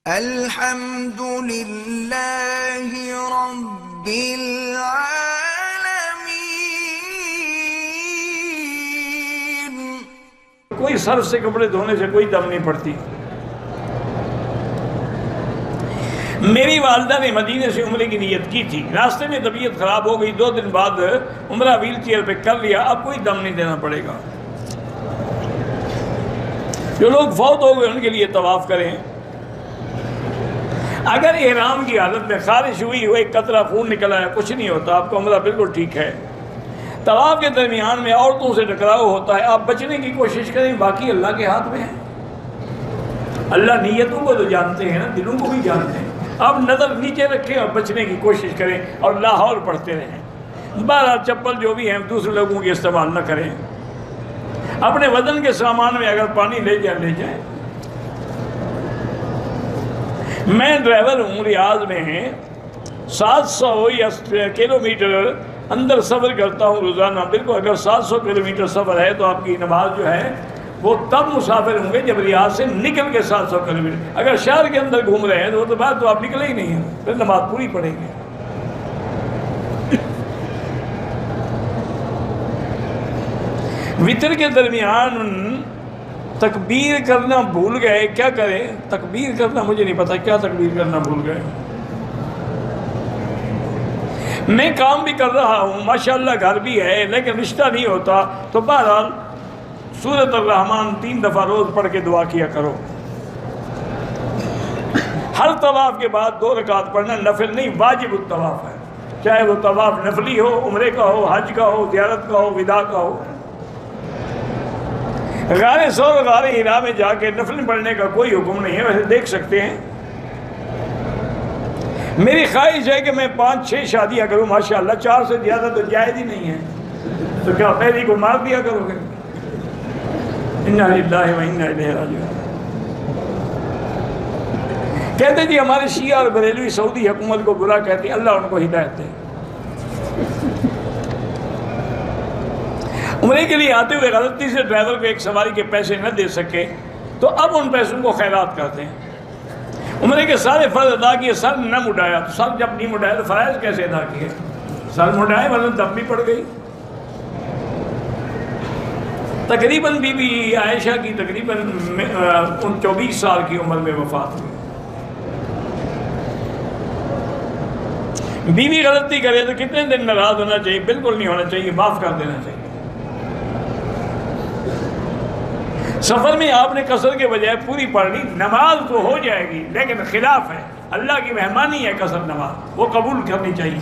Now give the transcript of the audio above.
الحمد للہ رب العالمین۔ کوئی سر سے کپڑے دھونے سے کوئی دم نہیں پڑتی۔ میری والدہ نے مدینے سے عمرے کی نیت کی تھی، راستے میں طبیعت خراب ہو گئی، 2 دن بعد عمرہ ویل چیئر پہ کر لیا، اب کوئی دم نہیں دینا پڑے گا۔ جو لوگ فوت ہو گئے ان کے لیے طواف کریں۔ اگر احرام کی حالت میں خارش ہوئی ہو، ایک قطرہ خون نکلا ہے، کچھ نہیں ہوتا، آپ کا عمرہ بالکل ٹھیک ہے۔ طواف کے درمیان میں عورتوں سے ٹکراؤ ہوتا ہے، آپ بچنے کی کوشش کریں، باقی اللہ کے ہاتھ میں ہے۔ اللہ نیتوں کو تو جانتے ہیں نا، دلوں کو بھی جانتے ہیں۔ آپ نظر نیچے رکھیں اور بچنے کی کوشش کریں اور لاہور پڑھتے رہیں۔ بہرحال چپل جو بھی ہیں دوسرے لوگوں کے استعمال نہ کریں۔ اپنے وزن کے سامان میں اگر پانی لے جائیں۔ میں ڈرائیور ہوں، ریاض میں 700 کلومیٹر اندر سفر کرتا ہوں روزانہ۔ بالکل اگر 700 کلومیٹر سفر ہے تو آپ کی نماز جو ہے وہ تب مسافر ہوں گے جب ریاض سے نکل کے 700 کلومیٹر۔ اگر شہر کے اندر گھوم رہے ہیں تو وہ تو بعد تو آپ نکلے ہی نہیں ہیں، پھر نماز پوری پڑھیں گے۔ وتر کے درمیان تکبیر کرنا بھول گئے، کیا کریں؟ تکبیر کرنا مجھے نہیں پتا کیا تکبیر کرنا بھول گئے۔ میں کام بھی کر رہا ہوں، ماشاءاللہ گھر بھی ہے، لیکن رشتہ نہیں ہوتا، تو بہرحال سورۃ الرحمن 3 دفعہ روز پڑھ کے دعا کیا کرو۔ ہر طواف کے بعد 2 رکعت پڑھنا نفل نہیں، واجب الطواف ہے، چاہے وہ طواف نفلی ہو، عمرے کا ہو، حج کا ہو، زیارت کا ہو، وداع کا ہو۔ غار ثور غار حرا میں جا کے نفل پڑھنے کا کوئی حکم نہیں ہے، ویسے دیکھ سکتے ہیں۔ میری خواہش ہے کہ میں 5-6 شادیاں کروں، ماشاءاللہ 4 سے زیادہ تو جائز ہی نہیں ہے، تو کیا پہلی کو مار دیا کرو گے؟ انا للہ و انا الیہ راجعون۔ کہتے جی ہمارے شیعہ اور بریلوی سعودی حکومت کو برا کہتے ہیں، اللہ ان کو ہدایت دے۔ عمرے کے لیے آتے ہوئے غلطی سے ڈرائیور کو ایک سواری کے پیسے نہ دے سکے تو اب ان پیسوں کو خیرات کرتے ہیں۔ عمرے کے سارے فرض ادا کیے، سر نہ مڈایا، تو سر جب نہیں مڈایا تو فرائض کیسے ادا کیے؟ سر مڈائے ورنہ دم بھی پڑ گئی۔ تقریباً بی بی عائشہ کی تقریباً 24 سال کی عمر میں وفات ہوئی۔ بیوی غلطی کرے تو کتنے دن ناراض ہونا چاہیے؟ بالکل نہیں ہونا چاہیے، معاف کر دینا چاہیے۔ سفر میں آپ نے قصر کے بجائے پوری پڑھنی، نماز تو ہو جائے گی لیکن خلاف ہے، اللہ کی مہمانی ہے قصر نماز، وہ قبول کرنی چاہیے۔